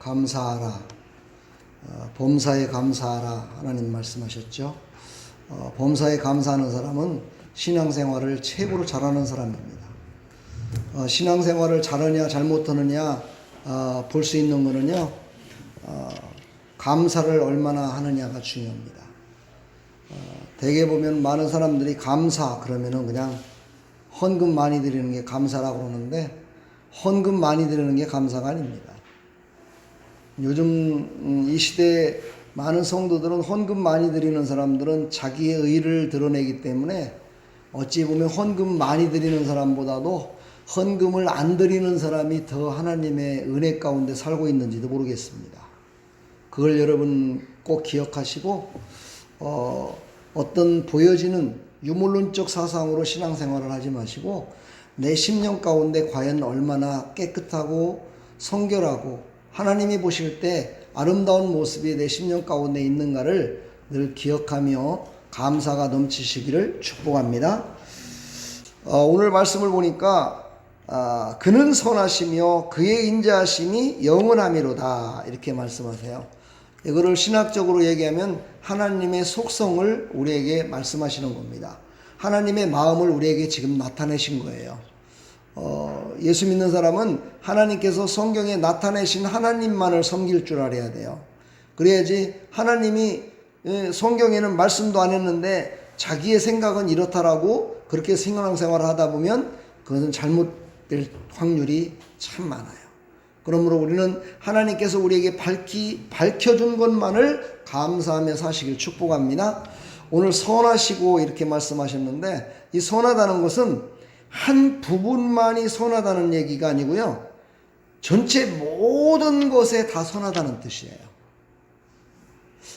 감사하라. 범사에 감사하라. 하나님 말씀하셨죠. 범사에 감사하는 사람은 신앙생활을 최고로 잘하는 사람입니다. 신앙생활을 잘하냐 잘못하느냐 볼 수 있는 거는요, 감사를 얼마나 하느냐가 중요합니다. 대개 보면 많은 사람들이 감사 그러면은 그냥 헌금 많이 드리는 게 감사라고 그러는데, 헌금 많이 드리는 게 감사가 아닙니다. 요즘 이 시대에 많은 성도들은 헌금 많이 드리는 사람들은 자기의 의를 드러내기 때문에 어찌 보면 헌금 많이 드리는 사람보다도 헌금을 안 드리는 사람이 더 하나님의 은혜 가운데 살고 있는지도 모르겠습니다. 그걸 여러분 꼭 기억하시고 어떤 보여지는 유물론적 사상으로 신앙생활을 하지 마시고 내 심령 가운데 과연 얼마나 깨끗하고 성결하고 하나님이 보실 때 아름다운 모습이 내 심령 가운데 있는가를 늘 기억하며 감사가 넘치시기를 축복합니다. 오늘 말씀을 보니까 그는 선하시며 그의 인자하심이 영원하미로다 이렇게 말씀하세요. 이거를 신학적으로 얘기하면 하나님의 속성을 우리에게 말씀하시는 겁니다. 하나님의 마음을 우리에게 지금 나타내신 거예요. 예수 믿는 사람은 하나님께서 성경에 나타내신 하나님만을 섬길 줄 알아야 돼요. 그래야지 하나님이 성경에는 말씀도 안 했는데 자기의 생각은 이렇다라고 그렇게 신앙생활을 하다 보면 그것은 잘못될 확률이 참 많아요. 그러므로 우리는 하나님께서 우리에게 밝혀준 것만을 감사하며 사시길 축복합니다. 오늘 선하시고 이렇게 말씀하셨는데, 이 선하다는 것은 한 부분만이 선하다는 얘기가 아니고요, 전체 모든 것에 다 선하다는 뜻이에요.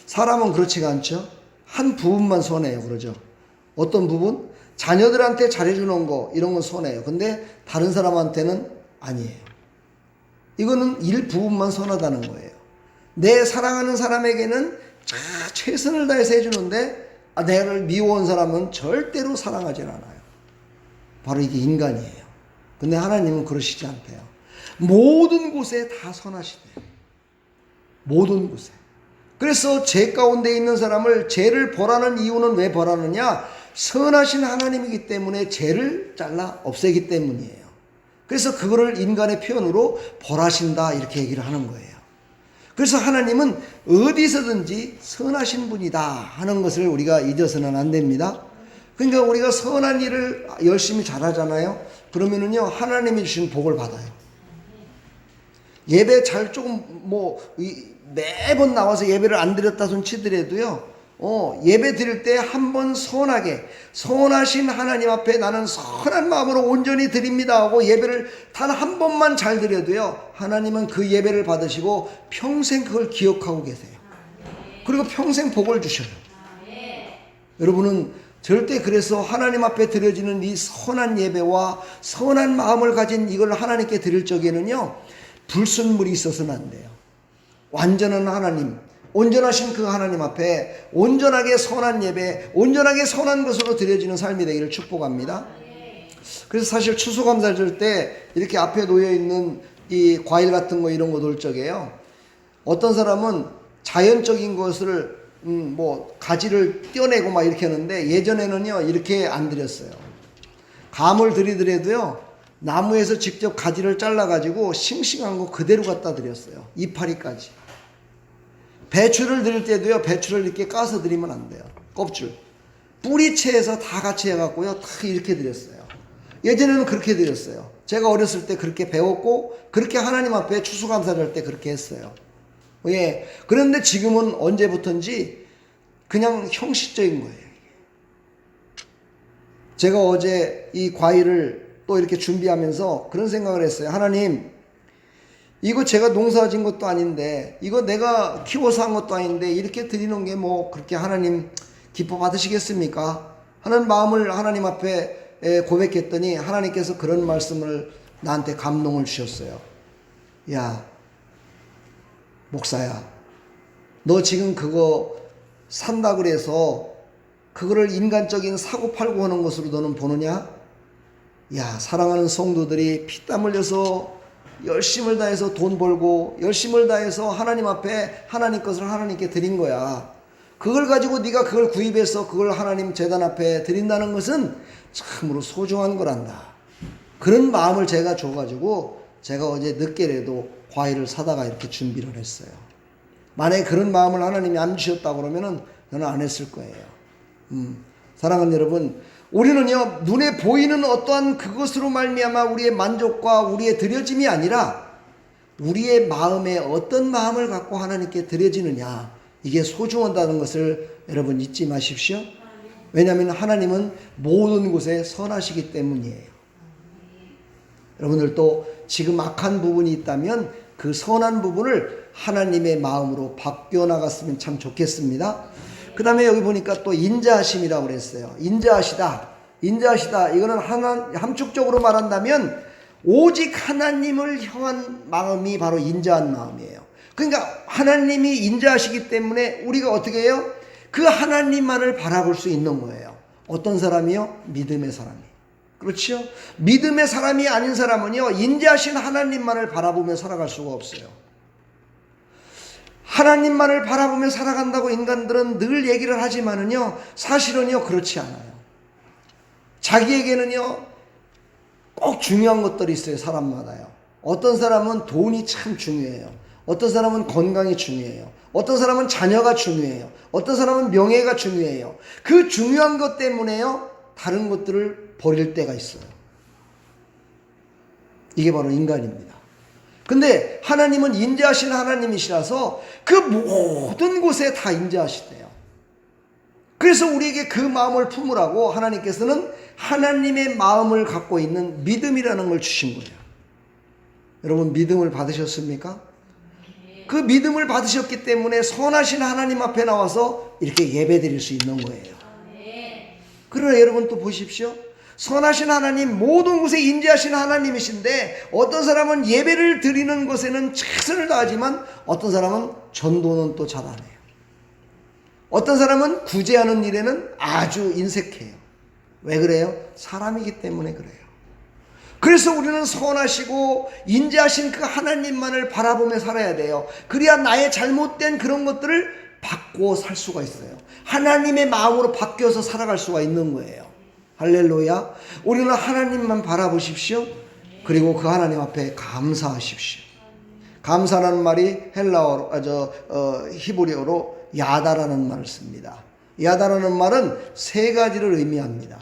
사람은 그렇지가 않죠. 한 부분만 선해요. 그러죠. 어떤 부분? 자녀들한테 잘해주는 거 이런 건 선해요. 근데 다른 사람한테는 아니에요. 이거는 일부분만 선하다는 거예요. 내 사랑하는 사람에게는 최선을 다해서 해주는데 나를 미워한 사람은 절대로 사랑하지 않아요. 바로 이게 인간이에요. 근데 하나님은 그러시지 않대요. 모든 곳에 다 선하시대요. 모든 곳에. 그래서 죄 가운데 있는 사람을 죄를 벌하는 이유는 왜 벌하느냐? 선하신 하나님이기 때문에 죄를 잘라 없애기 때문이에요. 그래서 그거를 인간의 표현으로 벌하신다 이렇게 얘기를 하는 거예요. 그래서 하나님은 어디서든지 선하신 분이다 하는 것을 우리가 잊어서는 안 됩니다. 그러니까 우리가 선한 일을 열심히 잘하잖아요. 그러면은요, 하나님이 주신 복을 받아요. 예배 잘 조금 매번 나와서 예배를 안 드렸다 손 치더라도요, 예배 드릴 때 한번 선하게, 선하신 하나님 앞에 나는 선한 마음으로 온전히 드립니다 하고 예배를 단 한 번만 잘 드려도요, 하나님은 그 예배를 받으시고 평생 그걸 기억하고 계세요. 그리고 평생 복을 주셔요. 여러분은 절대 그래서 하나님 앞에 드려지는 이 선한 예배와 선한 마음을 가진 이걸 하나님께 드릴 적에는요, 불순물이 있어서는 안 돼요. 완전한 하나님, 온전하신 그 하나님 앞에 온전하게 선한 예배, 온전하게 선한 것으로 드려지는 삶이 되기를 축복합니다. 그래서 사실 추수감사절 때 이렇게 앞에 놓여있는 이 과일 같은 거 이런 거 놓을 적에요, 어떤 사람은 자연적인 것을 가지를 떼어내고 막 이렇게 하는데, 예전에는요 이렇게 안 드렸어요. 감을 드리더라도요, 나무에서 직접 가지를 잘라가지고 싱싱한 거 그대로 갖다 드렸어요. 이파리까지. 배추를 드릴 때도요, 배추를 이렇게 까서 드리면 안 돼요. 껍질. 뿌리채에서 다 같이 해갖고요, 다 이렇게 드렸어요. 예전에는 그렇게 드렸어요. 제가 어렸을 때 그렇게 배웠고, 그렇게 하나님 앞에 추수감사절 때 그렇게 했어요. 예. 그런데 지금은 언제부턴지 그냥 형식적인 거예요. 제가 어제 이 과일을 또 이렇게 준비하면서 그런 생각을 했어요. 하나님, 이거 제가 농사 지은 것도 아닌데, 이거 내가 키워서 한 것도 아닌데, 이렇게 드리는 게 그렇게 하나님 기뻐 받으시겠습니까? 하는 마음을 하나님 앞에 고백했더니 하나님께서 그런 말씀을 나한테 감동을 주셨어요. 야, 목사야, 너 지금 그거 산다 그래서 그거를 인간적인 사고팔고 하는 것으로 너는 보느냐? 야, 사랑하는 성도들이 피땀 흘려서 열심을 다해서 돈 벌고 열심을 다해서 하나님 앞에 하나님 것을 하나님께 드린 거야. 그걸 가지고 네가 그걸 구입해서 그걸 하나님 제단 앞에 드린다는 것은 참으로 소중한 거란다. 그런 마음을 제가 줘가지고 제가 어제 늦게라도 과일을 사다가 이렇게 준비를 했어요. 만약에 그런 마음을 하나님이 안 주셨다고 그러면은 저는 안 했을 거예요. 사랑하는 여러분, 우리는요 눈에 보이는 어떠한 그것으로 말미암아 우리의 만족과 우리의 드려짐이 아니라 우리의 마음에 어떤 마음을 갖고 하나님께 드려지느냐, 이게 소중하다는 것을 여러분 잊지 마십시오. 왜냐하면 하나님은 모든 곳에 선하시기 때문이에요. 여러분들도 지금 악한 부분이 있다면 그 선한 부분을 하나님의 마음으로 바뀌어 나갔으면 참 좋겠습니다. 그 다음에 여기 보니까 또 인자하심이라고 그랬어요. 인자하시다. 이거는 함축적으로 말한다면 오직 하나님을 향한 마음이 바로 인자한 마음이에요. 그러니까 하나님이 인자하시기 때문에 우리가 어떻게 해요? 그 하나님만을 바라볼 수 있는 거예요. 어떤 사람이요? 믿음의 사람이. 그렇죠? 믿음의 사람이 아닌 사람은요, 인자하신 하나님만을 바라보며 살아갈 수가 없어요. 하나님만을 바라보며 살아간다고 인간들은 늘 얘기를 하지만은요, 사실은요, 그렇지 않아요. 자기에게는요, 꼭 중요한 것들이 있어요, 사람마다요. 어떤 사람은 돈이 참 중요해요. 어떤 사람은 건강이 중요해요. 어떤 사람은 자녀가 중요해요. 어떤 사람은 명예가 중요해요. 그 중요한 것 때문에요, 다른 것들을 버릴 때가 있어요. 이게 바로 인간입니다. 근데 하나님은 인자하신 하나님이시라서 그 모든 곳에 다 인자하시대요. 그래서 우리에게 그 마음을 품으라고 하나님께서는 하나님의 마음을 갖고 있는 믿음이라는 걸 주신 거예요. 여러분, 믿음을 받으셨습니까? 그 믿음을 받으셨기 때문에 선하신 하나님 앞에 나와서 이렇게 예배 드릴 수 있는 거예요. 그러나 여러분 또 보십시오. 선하신 하나님, 모든 곳에 인자하신 하나님이신데 어떤 사람은 예배를 드리는 것에는 최선을 다하지만 어떤 사람은 전도는 또 잘하네요. 어떤 사람은 구제하는 일에는 아주 인색해요. 왜 그래요? 사람이기 때문에 그래요. 그래서 우리는 선하시고 인자하신 그 하나님만을 바라보며 살아야 돼요. 그래야 나의 잘못된 그런 것들을 바꾸어 살 수가 있어요. 하나님의 마음으로 바뀌어서 살아갈 수가 있는 거예요. 할렐루야. 우리는 하나님만 바라보십시오. 그리고 그 하나님 앞에 감사하십시오. 감사라는 말이 히브리어로 야다라는 말을 씁니다. 야다라는 말은 세 가지를 의미합니다.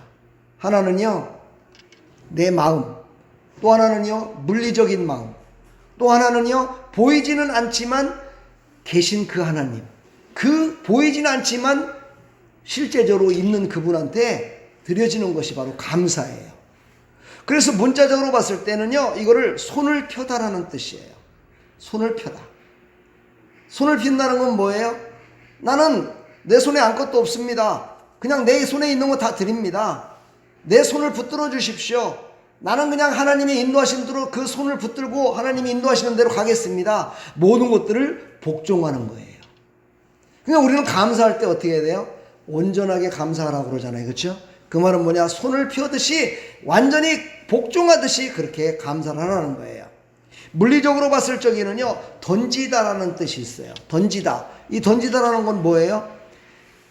하나는요, 내 마음. 또 하나는요, 물리적인 마음. 또 하나는요, 보이지는 않지만 계신 그 하나님. 그 보이지는 않지만 실제적으로 있는 그분한테 드려지는 것이 바로 감사예요. 그래서 문자적으로 봤을 때는요, 이거를 손을 펴다라는 뜻이에요. 손을 펴다. 손을 핀다는 건 뭐예요? 나는 내 손에 아무것도 없습니다. 그냥 내 손에 있는 거 다 드립니다. 내 손을 붙들어 주십시오. 나는 그냥 하나님의 인도하신 대로 그 손을 붙들고 하나님이 인도하시는 대로 가겠습니다. 모든 것들을 복종하는 거예요. 그러니까 우리는 감사할 때 어떻게 해야 돼요? 온전하게 감사하라고 그러잖아요. 그렇죠? 그 말은 뭐냐? 손을 펴듯이 완전히 복종하듯이 그렇게 감사를 하라는 거예요. 물리적으로 봤을 적에는요, 던지다라는 뜻이 있어요. 던지다. 이 던지다라는 건 뭐예요?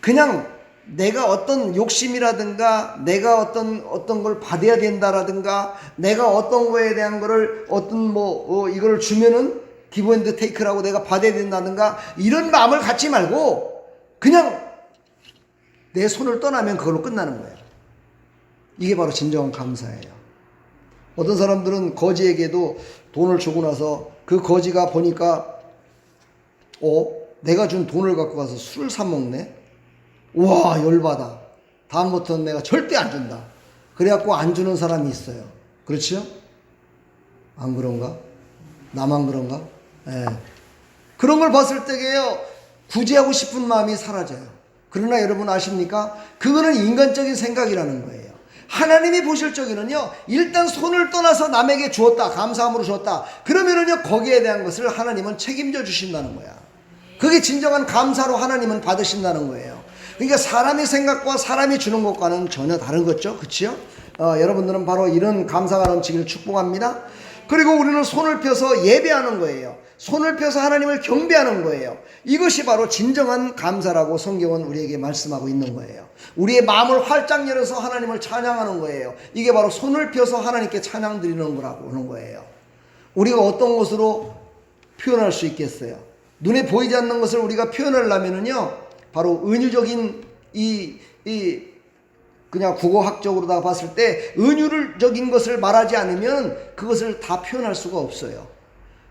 그냥 내가 어떤 욕심이라든가 내가 어떤 걸 받아야 된다라든가 내가 어떤 거에 대한 거를 이거를 주면은 기브 앤드 테이크라고 내가 받아야 된다든가 이런 마음을 갖지 말고 그냥 내 손을 떠나면 그걸로 끝나는 거예요. 이게 바로 진정한 감사예요. 어떤 사람들은 거지에게도 돈을 주고 나서 그 거지가 보니까 내가 준 돈을 갖고 가서 술을 사 먹네. 와, 열받아. 다음부터는 내가 절대 안 준다. 그래갖고 안 주는 사람이 있어요. 그렇죠? 안 그런가? 나만 그런가? 예. 그런 걸 봤을 때에요, 구제하고 싶은 마음이 사라져요. 그러나 여러분 아십니까? 그거는 인간적인 생각이라는 거예요. 하나님이 보실 적에는요, 일단 손을 떠나서 남에게 주었다, 감사함으로 주었다. 그러면은요, 거기에 대한 것을 하나님은 책임져 주신다는 거야. 그게 진정한 감사로 하나님은 받으신다는 거예요. 그러니까 사람의 생각과 사람이 주는 것과는 전혀 다른 거죠. 그렇죠? 여러분들은 바로 이런 감사가 넘치기를 축복합니다. 그리고 우리는 손을 펴서 예배하는 거예요. 손을 펴서 하나님을 경배하는 거예요. 이것이 바로 진정한 감사라고 성경은 우리에게 말씀하고 있는 거예요. 우리의 마음을 활짝 열어서 하나님을 찬양하는 거예요. 이게 바로 손을 펴서 하나님께 찬양 드리는 거라고 하는 거예요. 우리가 어떤 것으로 표현할 수 있겠어요? 눈에 보이지 않는 것을 우리가 표현하려면은요, 바로 은유적인 그냥 국어학적으로다가 봤을 때 은유적인 것을 말하지 않으면 그것을 다 표현할 수가 없어요.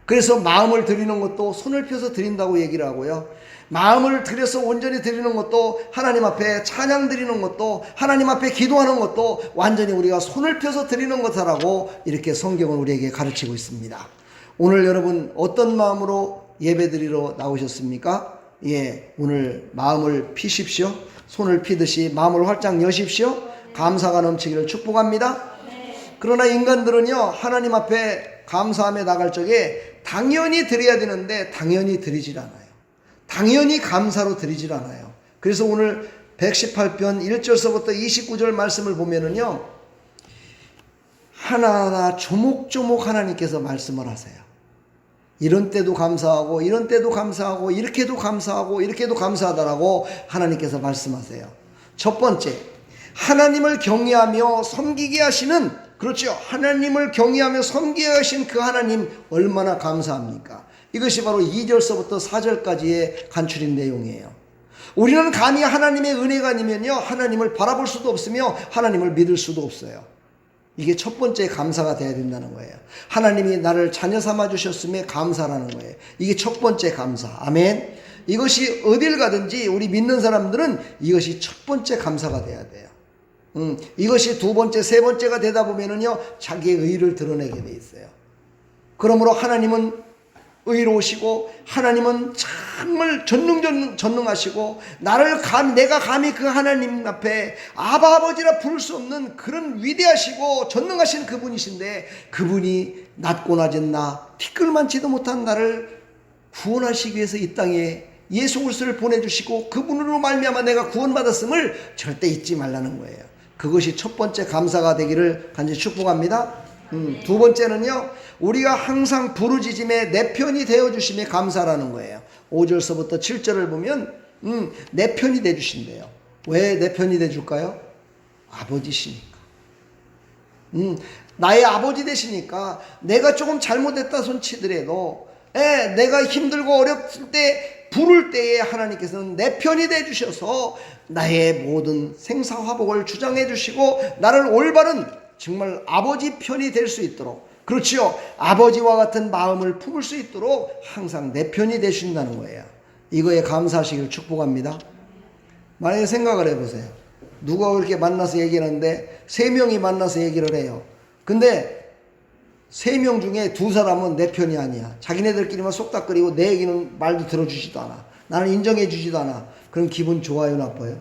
그래서 마음을 드리는 것도 손을 펴서 드린다고 얘기를 하고요. 마음을 들여서 온전히 드리는 것도, 하나님 앞에 찬양 드리는 것도, 하나님 앞에 기도하는 것도 완전히 우리가 손을 펴서 드리는 것이라고 이렇게 성경은 우리에게 가르치고 있습니다. 오늘 여러분 어떤 마음으로 예배 드리러 나오셨습니까? 예, 오늘 마음을 피십시오. 손을 피듯이 마음을 활짝 여십시오. 감사가 넘치기를 축복합니다. 그러나 인간들은요, 하나님 앞에 감사함에 나갈 적에 당연히 드려야 되는데 당연히 드리질 않아요. 당연히 감사로 드리질 않아요. 그래서 오늘 118편 1절서부터 29절 말씀을 보면은요, 하나하나 조목조목 하나님께서 말씀을 하세요. 이런 때도 감사하고, 이런 때도 감사하고, 이렇게도 감사하고, 이렇게도 감사하다라고 하나님께서 말씀하세요. 첫 번째, 하나님을 경외하며 섬기게 하시는, 그렇죠, 하나님을 경외하며 섬기게 하신 그 하나님 얼마나 감사합니까? 이것이 바로 2절서부터 4절까지의 간추린 내용이에요. 우리는 감히 하나님의 은혜가 아니면요, 하나님을 바라볼 수도 없으며 하나님을 믿을 수도 없어요. 이게 첫 번째 감사가 돼야 된다는 거예요. 하나님이 나를 자녀 삼아 주셨음에 감사라는 거예요. 이게 첫 번째 감사. 아멘. 이것이 어딜 가든지 우리 믿는 사람들은 이것이 첫 번째 감사가 돼야 돼요. 이것이 두 번째, 세 번째가 되다 보면은요, 자기의 의를 드러내게 돼 있어요. 그러므로 하나님은 의로우시고, 하나님은 정말 전능하시고, 내가 감히 그 하나님 앞에 아버지라 부를 수 없는 그런 위대하시고 전능하신 그분이신데, 그분이 낮고 낮은 나, 티끌만치도 못한 나를 구원하시기 위해서 이 땅에 예수 그리스도를 보내주시고 그분으로 말미암아 내가 구원받았음을 절대 잊지 말라는 거예요. 그것이 첫 번째 감사가 되기를 간절히 축복합니다. 두 번째는요, 우리가 항상 부르짖음에 내 편이 되어주심에 감사라는 거예요. 5절서부터 7절을 보면 내 편이 되주신대요. 왜 내 편이 되줄까요? 아버지시니까. 나의 아버지 되시니까 내가 조금 잘못했다 손치더라도, 내가 힘들고 어렵을 때 부를 때에 하나님께서는 내 편이 되주셔서 나의 모든 생사화복을 주장해 주시고 나를 올바른 정말 아버지 편이 될 수 있도록, 그렇지요, 아버지와 같은 마음을 품을 수 있도록 항상 내 편이 되신다는 거예요. 이거에 감사하시기를 축복합니다. 만약에 생각을 해보세요. 누가 그렇게 만나서 얘기하는데 3명이 만나서 얘기를 해요. 근데 3명 중에 2사람은 내 편이 아니야. 자기네들끼리만 속닥거리고 내 얘기는 말도 들어주지도 않아. 나는 인정해주지도 않아. 그럼 기분 좋아요, 나빠요?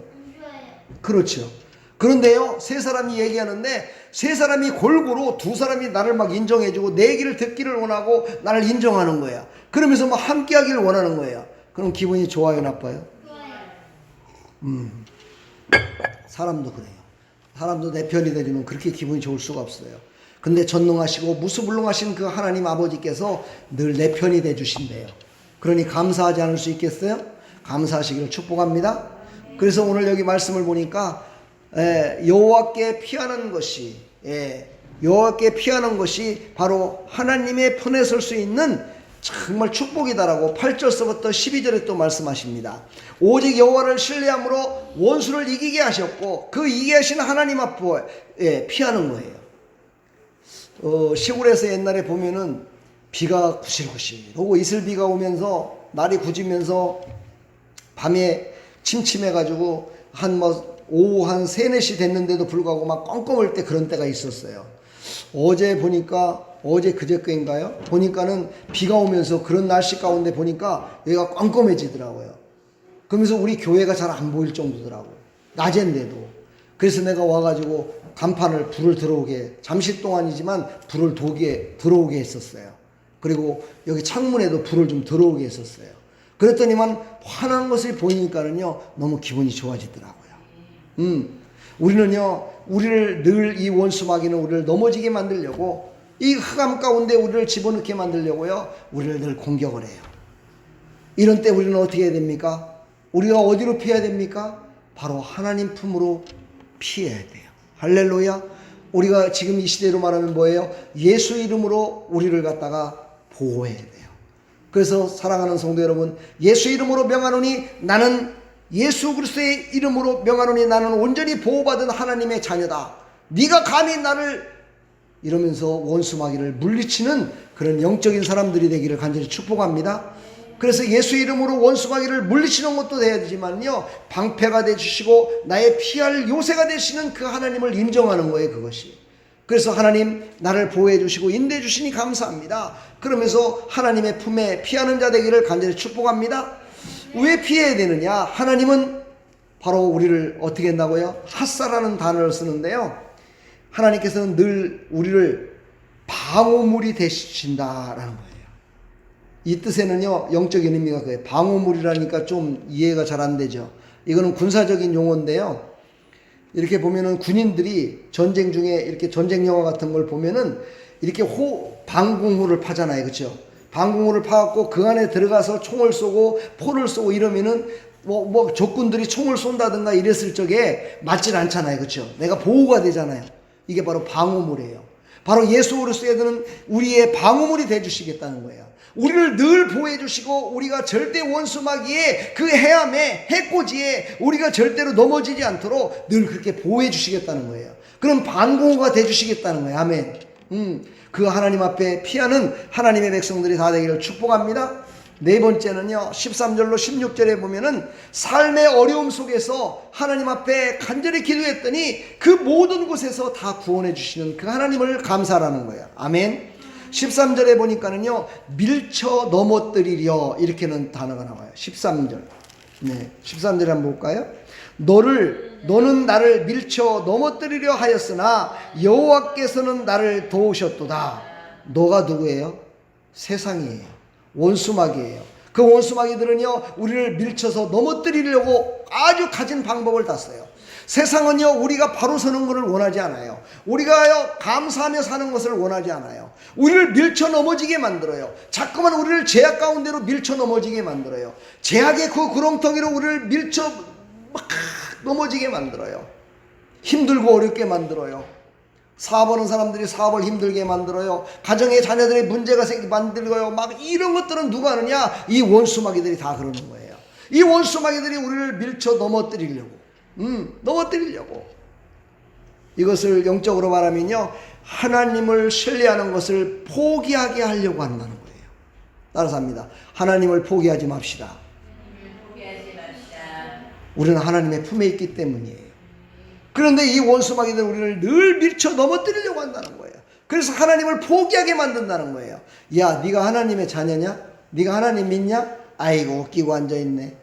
그렇죠. 그런데요, 3사람이 얘기하는데 3사람이 골고루 2사람이 나를 막 인정해주고 내 얘기를 듣기를 원하고 나를 인정하는 거야. 그러면서 막 함께 하기를 원하는 거예요. 그럼 기분이 좋아요, 나빠요? 좋아요. 사람도 그래요. 사람도 내 편이 되면 그렇게 기분이 좋을 수가 없어요. 근데 전능하시고 무수불능하신 그 하나님 아버지께서 늘 내 편이 되주신대요. 그러니 감사하지 않을 수 있겠어요? 감사하시기를 축복합니다. 그래서 오늘 여기 말씀을 보니까 여호와께 피하는 것이, 여호와께 피하는 것이 바로 하나님의 편에 설 수 있는 정말 축복이다라고 8절서부터 12절에 또 말씀하십니다. 오직 여호와를 신뢰함으로 원수를 이기게 하셨고 그 이기게 하신 하나님 앞에 피하는 거예요. 시골에서 옛날에 보면은 비가 구실구실 오고 이슬비가 오면서 날이 굳으면서 밤에 침침해가지고 오후 한 3, 4시 됐는데도 불구하고 막 껌껌할 때 그런 때가 있었어요. 어제 보니까, 어제 그저께인가요? 보니까는 비가 오면서 그런 날씨 가운데 보니까 여기가 껌껌해지더라고요. 그러면서 우리 교회가 잘 안 보일 정도더라고. 낮인데도. 그래서 내가 와가지고 간판을 불을 들어오게, 잠시 동안이지만 불을 들어오게 했었어요. 그리고 여기 창문에도 불을 좀 들어오게 했었어요. 그랬더니만 환한 것을 보이니까는요, 너무 기분이 좋아지더라고요. 우리는요, 우리를 늘 이 원수 마귀는 우리를 넘어지게 만들려고 이 흑암 가운데 우리를 집어넣게 만들려고요, 우리를 늘 공격을 해요. 이런 때 우리는 어떻게 해야 됩니까? 우리가 어디로 피해야 됩니까? 바로 하나님 품으로 피해야 돼요. 할렐루야. 우리가 지금 이 시대로 말하면 뭐예요? 예수 이름으로 우리를 갖다가 보호해야 돼요. 그래서 사랑하는 성도 여러분, 예수 이름으로 명하노니 나는 예수 그리스도의 이름으로 명하노니 나는 온전히 보호받은 하나님의 자녀다. 네가 감히 나를 이러면서 원수마귀를 물리치는 그런 영적인 사람들이 되기를 간절히 축복합니다. 그래서 예수 이름으로 원수마귀를 물리치는 것도 돼야 되지만요, 방패가 되주시고 나의 피할 요새가 되시는 그 하나님을 인정하는 거예요, 그것이. 그래서 하나님 나를 보호해 주시고 인도해 주시니 감사합니다. 그러면서 하나님의 품에 피하는 자 되기를 간절히 축복합니다. 왜 피해야 되느냐? 하나님은 바로 우리를 어떻게 한다고요? 핫사라는 단어를 쓰는데요, 하나님께서는 늘 우리를 방어물이 되신다라는 거예요. 이 뜻에는요, 영적인 의미가 그래요. 방어물이라니까 좀 이해가 잘 안 되죠. 이거는 군사적인 용어인데요, 이렇게 보면은 군인들이 전쟁 중에 이렇게 전쟁 영화 같은 걸 보면은 이렇게 방공호를 파잖아요, 그렇죠? 방공호를 파갖고 그 안에 들어가서 총을 쏘고 포를 쏘고 이러면은 뭐 적군들이 총을 쏜다든가 이랬을 적에 맞질 않잖아요, 그렇죠? 내가 보호가 되잖아요. 이게 바로 방어물이에요. 바로 예수 그리스도는 우리의 방어물이 되주시겠다는 거예요. 우리를 늘 보호해 주시고 우리가 절대 원수마귀의 그 해암에 해코지에 우리가 절대로 넘어지지 않도록 늘 그렇게 보호해 주시겠다는 거예요. 그럼 방공호가 돼 주시겠다는 거예요. 아멘. 그 하나님 앞에 피하는 하나님의 백성들이 다 되기를 축복합니다. 네 번째는요, 13절로 16절에 보면은 삶의 어려움 속에서 하나님 앞에 간절히 기도했더니 그 모든 곳에서 다 구원해 주시는 그 하나님을 감사하라는 거예요. 아멘. 13절에 보니까는요, 밀쳐 넘어뜨리려 이렇게는 단어가 나와요. 13절. 네, 13절에 한번 볼까요? 너는 나를 밀쳐 넘어뜨리려 하였으나 여호와께서는 나를 도우셨도다. 너가 누구예요? 세상이에요. 원수마귀예요. 그 원수마귀들은요, 우리를 밀쳐서 넘어뜨리려고 아주 가진 방법을 다 써요. 세상은요, 우리가 바로 서는 것을 원하지 않아요. 우리가요, 감사하며 사는 것을 원하지 않아요. 우리를 밀쳐 넘어지게 만들어요. 자꾸만 우리를 죄악 가운데로 밀쳐 넘어지게 만들어요. 죄악의 그 구렁텅이로 우리를 밀쳐 막 넘어지게 만들어요. 힘들고 어렵게 만들어요. 사업하는 사람들이 사업을 힘들게 만들어요. 가정의 자녀들의 문제가 생기게 만들어요. 막 이런 것들은 누가 하느냐? 이 원수마귀들이 다 그러는 거예요. 이 원수마귀들이 우리를 밀쳐 넘어뜨리려고. 이것을 영적으로 말하면요, 하나님을 신뢰하는 것을 포기하게 하려고 한다는 거예요. 따라서 합니다. 하나님을 포기하지 맙시다. 우리는 하나님의 품에 있기 때문이에요. 그런데 이 원수마귀들 우리를 늘 밀쳐 넘어뜨리려고 한다는 거예요. 그래서 하나님을 포기하게 만든다는 거예요. 야, 네가 하나님의 자녀냐? 네가 하나님 믿냐? 아이고, 웃기고 앉아있네.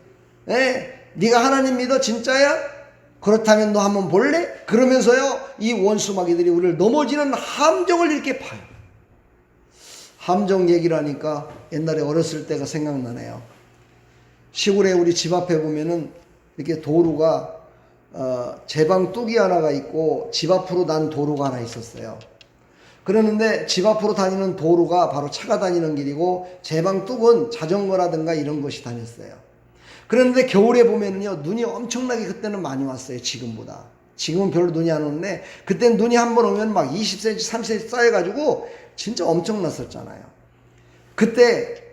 네가 하나님 믿어? 진짜야? 그렇다면 너 한번 볼래? 그러면서요, 이 원수마귀들이 우리를 넘어지는 함정을 이렇게 파요. 함정 얘기를 하니까 옛날에 어렸을 때가 생각나네요. 시골에 우리 집 앞에 보면은 이렇게 도로가 제방 뚝이 하나가 있고 집 앞으로 난 도로가 하나 있었어요. 그러는데 집 앞으로 다니는 도로가 바로 차가 다니는 길이고 제방 뚝은 자전거라든가 이런 것이 다녔어요. 그런데 겨울에 보면은요, 눈이 엄청나게 그때는 많이 왔어요. 지금보다. 지금은 별로 눈이 안 오는데 그때는 눈이 한 번 오면 막 20cm, 30cm 쌓여가지고 진짜 엄청났었잖아요. 그때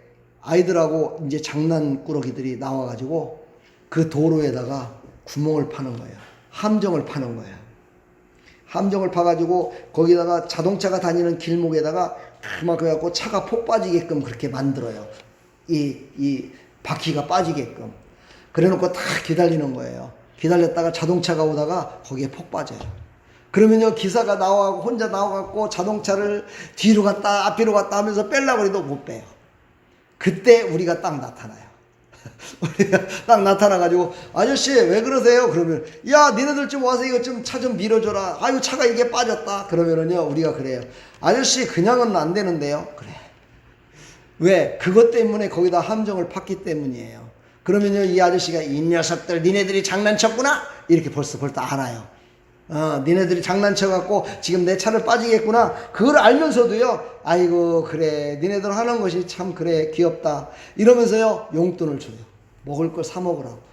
아이들하고 이제 장난꾸러기들이 나와가지고 그 도로에다가 구멍을 파는 거예요. 함정을 파는 거예요. 함정을 파가지고 거기다가 자동차가 다니는 길목에다가 그만큼 해갖고 차가 폭 빠지게끔 그렇게 만들어요. 이 바퀴가 빠지게끔. 그래 놓고 다 기다리는 거예요. 기다렸다가 자동차가 오다가 거기에 폭 빠져요. 그러면요, 기사가 나와갖고 혼자 나와갖고 자동차를 뒤로 갔다 앞뒤로 갔다 하면서 빼려고 해도 못 빼요. 그때 우리가 딱 나타나요. 우리가 딱 나타나가지고, 아저씨 왜 그러세요? 그러면, 야, 니네들 좀 와서 이거 좀 차 좀 밀어줘라. 아유, 차가 이게 빠졌다. 그러면은요, 우리가 그래요. 아저씨 그냥은 안 되는데요. 그래. 왜? 그것 때문에 거기다 함정을 팠기 때문이에요. 그러면요, 이 아저씨가 이 녀석들 니네들이 장난쳤구나? 이렇게 벌써 알아요. 니네들이 장난쳐갖고 지금 내 차를 빠지겠구나. 그걸 알면서도요, 아이고, 그래. 니네들 하는 것이 참, 그래. 귀엽다. 이러면서요, 용돈을 줘요. 먹을 걸 사 먹으라고.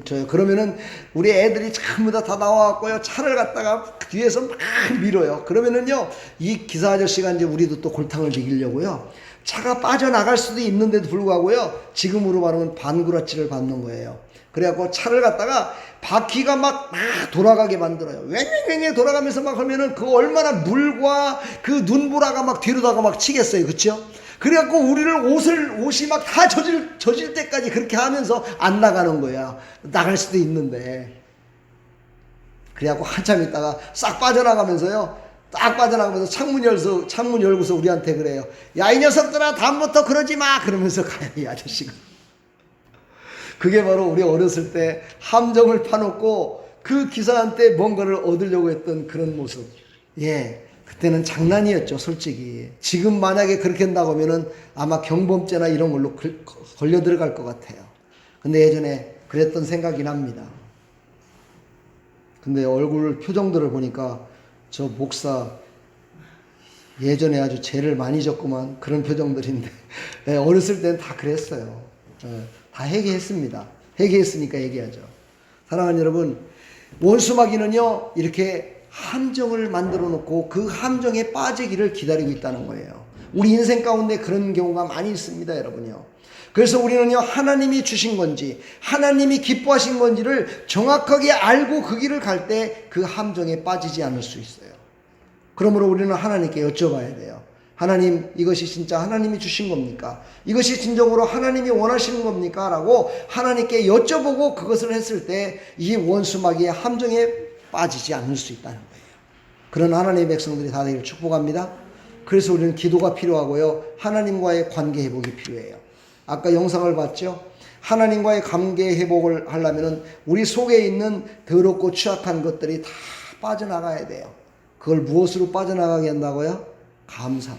줘요. 그러면은 우리 애들이 전부 다 나와갖고요, 차를 갖다가 뒤에서 막 밀어요. 그러면은요, 이 기사 아저씨가 이제 우리도 또 골탕을 먹이려고요, 차가 빠져나갈 수도 있는데도 불구하고요, 지금으로 말하면 반구라치를 받는 거예요. 그래갖고 차를 갖다가 바퀴가 막 돌아가게 만들어요. 왱왱왱 돌아가면서 막 하면은 그 얼마나 물과 그 눈보라가 막 뒤로다가 막 치겠어요. 그쵸? 그래갖고 우리를 옷이 막 다 젖을 때까지 그렇게 하면서 안 나가는 거야. 나갈 수도 있는데. 그래갖고 한참 있다가 싹 빠져나가면서요, 딱 빠져나가면서 창문 열고서 우리한테 그래요. 야, 이 녀석들아, 다음부터 그러지 마! 그러면서 가요, 이 아저씨가. 그게 바로 우리 어렸을 때 함정을 파놓고 그 기사한테 뭔가를 얻으려고 했던 그런 모습. 예. 그때는 장난이었죠, 솔직히. 지금 만약에 그렇게 한다고 하면은 아마 경범죄나 이런 걸로 걸려 들어갈 것 같아요. 근데 예전에 그랬던 생각이 납니다. 근데 얼굴 표정들을 보니까 저 목사 예전에 아주 죄를 많이 졌구만, 그런 표정들인데, 예, 어렸을 때는 다 그랬어요. 예, 다 회개했습니다. 회개했으니까 얘기하죠. 사랑하는 여러분, 원수마귀는요, 이렇게 함정을 만들어 놓고 그 함정에 빠지기를 기다리고 있다는 거예요. 우리 인생 가운데 그런 경우가 많이 있습니다, 여러분요. 그래서 우리는요, 하나님이 주신 건지, 하나님이 기뻐하신 건지를 정확하게 알고 그 길을 갈 때 그 함정에 빠지지 않을 수 있어요. 그러므로 우리는 하나님께 여쭤봐야 돼요. 하나님, 이것이 진짜 하나님이 주신 겁니까? 이것이 진정으로 하나님이 원하시는 겁니까? 라고 하나님께 여쭤보고 그것을 했을 때 이 원수마귀의 함정에 빠지지 않을 수 있다는 거예요. 그런 하나님의 백성들이 다 되기를 축복합니다. 그래서 우리는 기도가 필요하고요, 하나님과의 관계 회복이 필요해요. 아까 영상을 봤죠? 하나님과의 관계 회복을 하려면 우리 속에 있는 더럽고 취약한 것들이 다 빠져나가야 돼요. 그걸 무엇으로 빠져나가게 한다고요? 감사.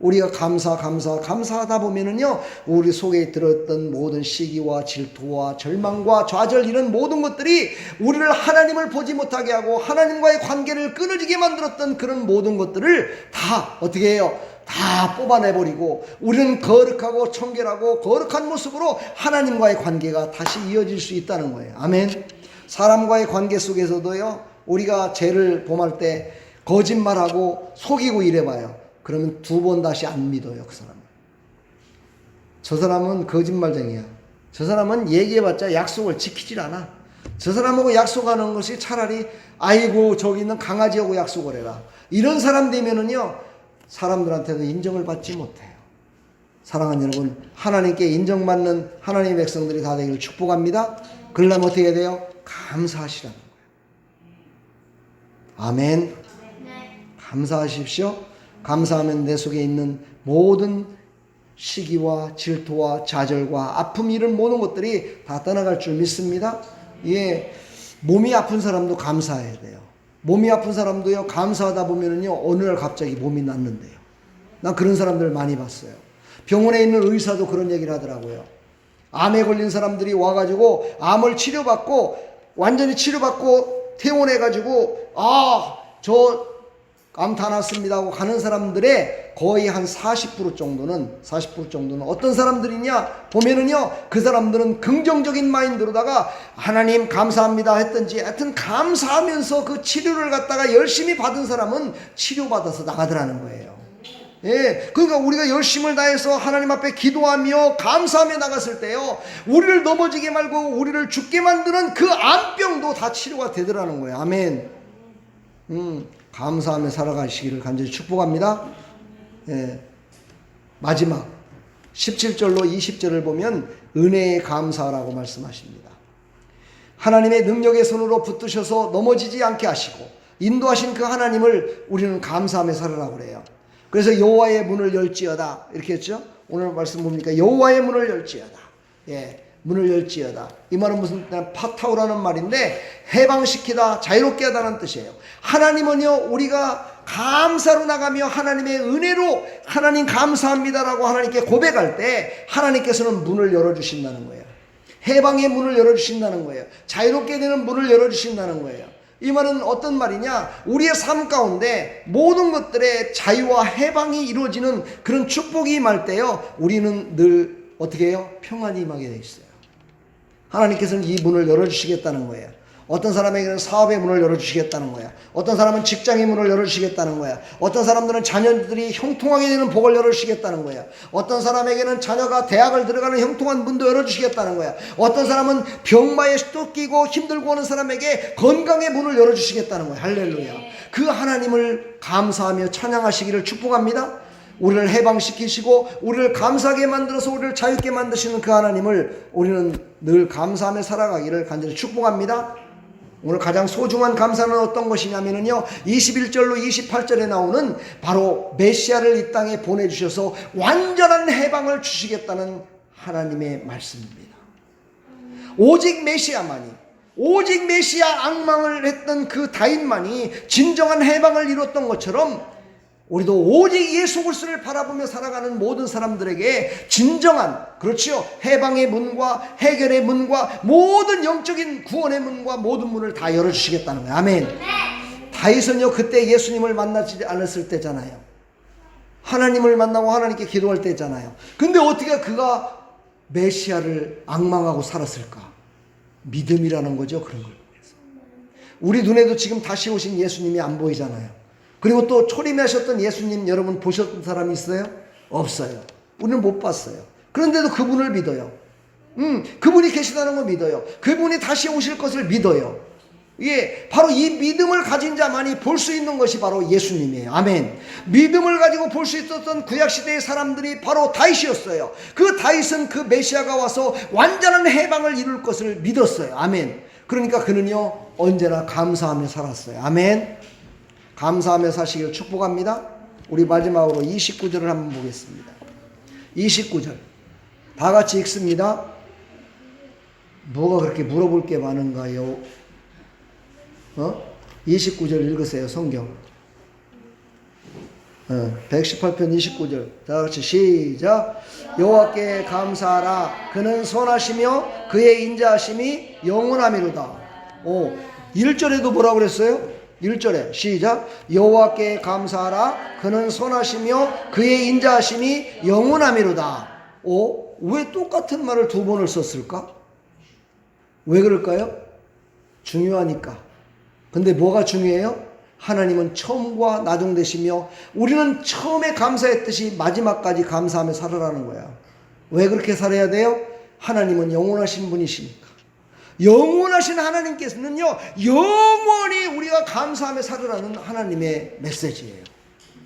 우리가 감사하다 보면은요, 우리 속에 들었던 모든 시기와 질투와 절망과 좌절, 이런 모든 것들이 우리를 하나님을 보지 못하게 하고 하나님과의 관계를 끊어지게 만들었던 그런 모든 것들을 다 어떻게 해요? 다 뽑아내버리고 우리는 거룩하고 청결하고 거룩한 모습으로 하나님과의 관계가 다시 이어질 수 있다는 거예요. 아멘. 사람과의 관계 속에서도요, 우리가 죄를 범할 때 거짓말하고 속이고 이래봐요. 그러면 두 번 다시 안 믿어요, 그 사람은. 저 사람은 거짓말쟁이야. 저 사람은 얘기해봤자 약속을 지키질 않아. 저 사람하고 약속하는 것이 차라리, 아이고, 저기 있는 강아지하고 약속을 해라. 이런 사람 되면은요, 사람들한테도 인정을 받지 못해요. 사랑하는 여러분, 하나님께 인정받는 하나님의 백성들이 다 되기를 축복합니다. 그러려면 어떻게 해야 돼요? 감사하시라는 거예요. 아멘. 감사하십시오. 감사하면 내 속에 있는 모든 시기와 질투와 좌절과 아픔, 이런 모든 것들이 다 떠나갈 줄 믿습니다. 예, 몸이 아픈 사람도 감사해야 돼요. 몸이 아픈 사람도요, 감사하다 보면은요, 어느 날 갑자기 몸이 낫는데요. 난 그런 사람들 많이 봤어요. 병원에 있는 의사도 그런 얘기를 하더라고요. 암에 걸린 사람들이 와가지고 암을 완전히 치료받고 퇴원해가지고, 저 암 다 났습니다 하고 가는 사람들의 거의 한 40% 정도는 어떤 사람들이냐 보면은요, 그 사람들은 긍정적인 마인드로다가 하나님 감사합니다 했든지, 하여튼 감사하면서 그 치료를 갖다가 열심히 받은 사람은 치료받아서 나가더라는 거예요. 예, 그러니까 우리가 열심을 다해서 하나님 앞에 기도하며 감사하며 나갔을 때요, 우리를 넘어지게 말고 우리를 죽게 만드는 그 암병도 다 치료가 되더라는 거예요. 아멘. 감사하며 살아가시기를 간절히 축복합니다. 예. 마지막 17절로 20절을 보면 은혜에 감사라고 말씀하십니다. 하나님의 능력의 손으로 붙드셔서 넘어지지 않게 하시고 인도하신 그 하나님을 우리는 감사하며 살아라고 그래요. 그래서 여호와의 문을 열지어다 이렇게 했죠. 오늘 말씀 뭡니까? 여호와의 문을 열지어다. 예. 문을 열지어다. 이 말은 무슨 파타우라는 말인데, 해방시키다, 자유롭게 하다는 뜻이에요. 하나님은요, 우리가 감사로 나가며 하나님의 은혜로 하나님 감사합니다라고 하나님께 고백할 때 하나님께서는 문을 열어주신다는 거예요. 해방의 문을 열어주신다는 거예요. 자유롭게 되는 문을 열어주신다는 거예요. 이 말은 어떤 말이냐? 우리의 삶 가운데 모든 것들의 자유와 해방이 이루어지는 그런 축복이 임할 때요, 우리는 늘 어떻게 해요? 평안이 임하게 돼 있어요. 하나님께서는 이 문을 열어주시겠다는 거예요. 어떤 사람에게는 사업의 문을 열어주시겠다는 거야. 어떤 사람은 직장의 문을 열어주시겠다는 거야. 어떤 사람들은 자녀들이 형통하게 되는 복을 열어주시겠다는 거야. 어떤 사람에게는 자녀가 대학을 들어가는 형통한 문도 열어주시겠다는 거야. 어떤 사람은 병마에 쫓기고 힘들고 하는 사람에게 건강의 문을 열어주시겠다는 거야. 할렐루야. 그 하나님을 감사하며 찬양하시기를 축복합니다. 우리를 해방시키시고 우리를 감사하게 만들어서 우리를 자유롭게 만드시는 그 하나님을 우리는 늘 감사하며 살아가기를 간절히 축복합니다. 오늘 가장 소중한 감사는 어떤 것이냐면요, 21절로 28절에 나오는 바로 메시아를 이 땅에 보내주셔서 완전한 해방을 주시겠다는 하나님의 말씀입니다. 오직 메시아만이, 오직 메시아 앙망을 했던 그 다윗만이 진정한 해방을 이뤘던 것처럼 우리도 오직 예수 그리스도를 바라보며 살아가는 모든 사람들에게 진정한, 그렇죠, 해방의 문과 해결의 문과 모든 영적인 구원의 문과 모든 문을 다 열어주시겠다는 거예요. 아멘. 다윗은요, 그때 예수님을 만나지 않았을 때잖아요. 하나님을 만나고 하나님께 기도할 때잖아요. 근데 어떻게 그가 메시아를 앙망하고 살았을까? 믿음이라는 거죠. 그런 걸 보면서 우리 눈에도 지금 다시 오신 예수님이 안 보이잖아요. 그리고 또 초림하셨던 예수님 여러분 보셨던 사람이 있어요? 없어요. 우리는 못 봤어요. 그런데도 그분을 믿어요. 그분이 계시다는 걸 믿어요. 그분이 다시 오실 것을 믿어요. 예, 바로 이 믿음을 가진 자만이 볼 수 있는 것이 바로 예수님이에요. 아멘. 믿음을 가지고 볼 수 있었던 구약시대의 사람들이 바로 다윗이었어요. 그 다윗은 그 메시아가 와서 완전한 해방을 이룰 것을 믿었어요. 아멘. 그러니까 그는요, 언제나 감사하며 살았어요. 아멘. 감사하며 사시기를 축복합니다. 우리 마지막으로 29절을 한번 보겠습니다. 29절 다 같이 읽습니다. 뭐가 그렇게 물어볼 게 많은가요? 29절 읽으세요. 성경 118편 29절 다 같이 시작. 여호와께 감사하라. 그는 선하시며 그의 인자하심이 영원하미로다. 1절에도 뭐라고 그랬어요? 1절에 시작. 여호와께 감사하라. 그는 선하시며 그의 인자하심이 영원하미로다. 왜 똑같은 말을 두 번을 썼을까? 왜 그럴까요? 중요하니까. 근데 뭐가 중요해요? 하나님은 처음과 나중 되시며 우리는 처음에 감사했듯이 마지막까지 감사하며 살아라는 거야. 왜 그렇게 살아야 돼요? 하나님은 영원하신 분이시니까. 영원하신 하나님께서는요, 영원히 우리가 감사하며 살으라는 하나님의 메시지예요.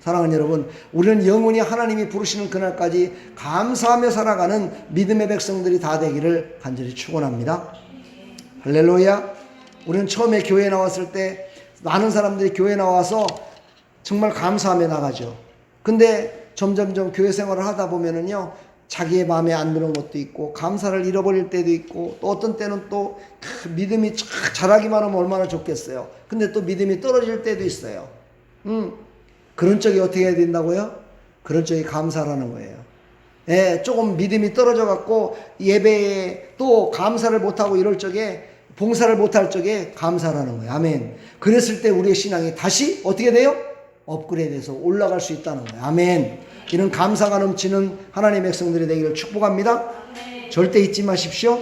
사랑하는 여러분, 우리는 영원히 하나님이 부르시는 그날까지 감사하며 살아가는 믿음의 백성들이 다 되기를 간절히 축원합니다. 할렐루야. 우리는 처음에 교회에 나왔을 때 많은 사람들이 교회에 나와서 정말 감사하며 나가죠. 근데 점점점 교회 생활을 하다 보면은요, 자기의 마음에 안 드는 것도 있고 감사를 잃어버릴 때도 있고, 또 어떤 때는 또 믿음이 잘하기만 하면 얼마나 좋겠어요. 근데 또 믿음이 떨어질 때도 있어요. 그런 적이 어떻게 해야 된다고요? 그런 적이 감사라는 거예요. 예, 조금 믿음이 떨어져 갖고 예배에 또 감사를 못하고 이럴 적에, 봉사를 못할 적에 감사라는 거예요. 아멘. 그랬을 때 우리의 신앙이 다시 어떻게 돼요? 업그레이드해서 올라갈 수 있다는 거예요. 아멘. 이런 감사가 넘치는 하나님의 백성들이 되기를 축복합니다. 절대 잊지 마십시오.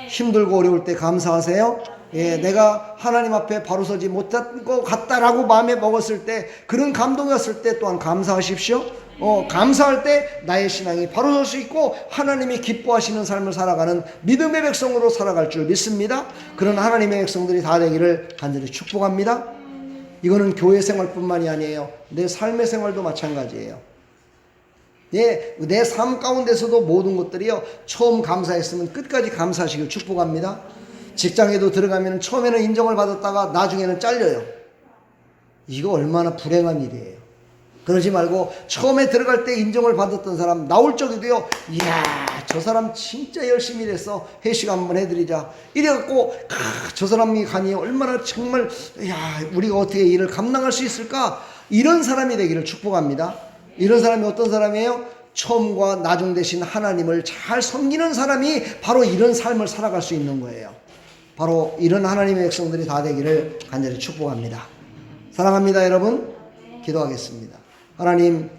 힘들고 어려울 때 감사하세요. 예, 내가 하나님 앞에 바로 서지 못한 것 같다라고 마음에 먹었을 때, 그런 감동이었을 때 또한 감사하십시오. 감사할 때 나의 신앙이 바로 설 수 있고 하나님이 기뻐하시는 삶을 살아가는 믿음의 백성으로 살아갈 줄 믿습니다. 그런 하나님의 백성들이 다 되기를 간절히 축복합니다. 이거는 교회 생활뿐만이 아니에요. 내 삶의 생활도 마찬가지예요. 예, 내 삶 가운데서도 모든 것들이요, 처음 감사했으면 끝까지 감사하시길 축복합니다. 직장에도 들어가면 처음에는 인정을 받았다가 나중에는 잘려요. 이거 얼마나 불행한 일이에요. 그러지 말고 처음에 들어갈 때 인정을 받았던 사람 나올 적에도요, 이야, 저 사람 진짜 열심히 일해서 회식 한번 해드리자 이래갖고, 저 사람이 가니 얼마나 정말, 야, 우리가 어떻게 일을 감당할 수 있을까, 이런 사람이 되기를 축복합니다. 이런 사람이 어떤 사람이에요? 처음과 나중 되신 하나님을 잘 섬기는 사람이 바로 이런 삶을 살아갈 수 있는 거예요. 바로 이런 하나님의 백성들이 다 되기를 간절히 축복합니다. 사랑합니다, 여러분. 기도하겠습니다. 하나님,